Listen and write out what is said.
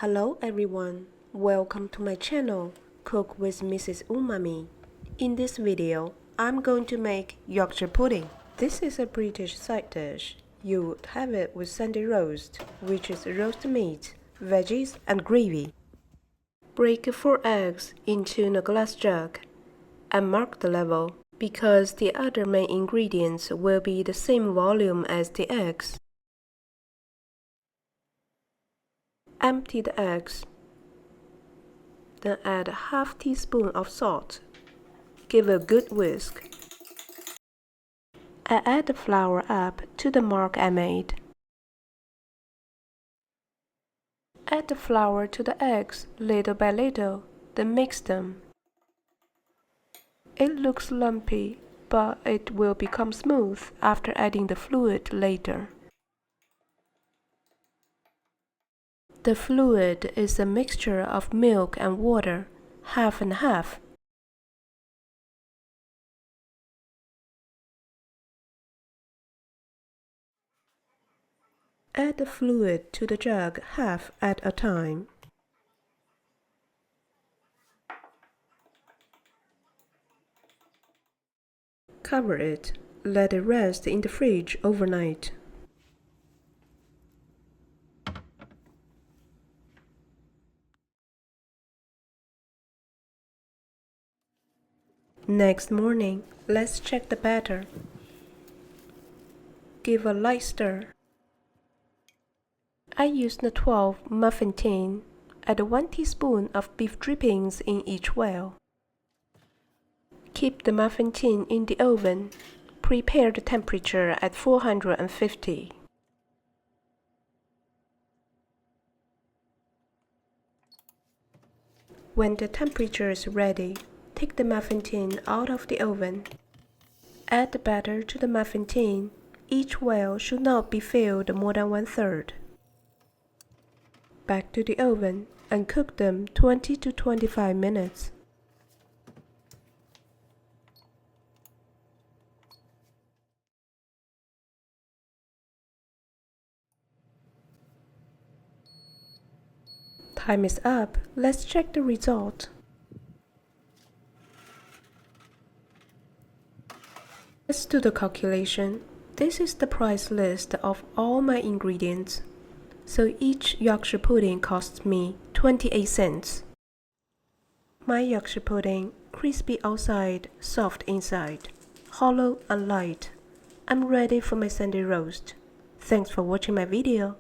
Hello everyone, welcome to my channel, Cook with Mrs. Umami. In this video, I'm going to make Yorkshire pudding. This is a British side dish. You would have it with Sunday roast, which is roast meat, veggies and gravy. Break 4 eggs into a glass jug and mark the level, because the other main ingredients will be the same volume as the eggs. Empty the eggs. Then add a half teaspoon of salt. Give a good whisk. I add the flour up to the mark I made. Add the flour to the eggs little by little, then mix them. It looks lumpy, but it will become smooth after adding the fluid later. The fluid is a mixture of milk and water, half and half. Add the fluid to the jug half at a time. Cover it. Let it rest in the fridge overnight. Next morning, let's check the batter. Give a light stir. I used a 12 muffin tin. Add 1 teaspoon of beef drippings in each well. Keep the muffin tin in the oven. Prepare the temperature at 450. When the temperature is ready, take the muffin tin out of the oven. Add the batter to the muffin tin. Each well should not be filled more than 1/3. Back to the oven and cook them 20 to 25 minutes. Time is up. Let's check the result. Let's do the calculation. This is the price list of all my ingredients. So each Yorkshire pudding costs me 28 cents. My Yorkshire pudding, crispy outside, soft inside, hollow and light. I'm ready for my Sunday roast. Thanks for watching my video.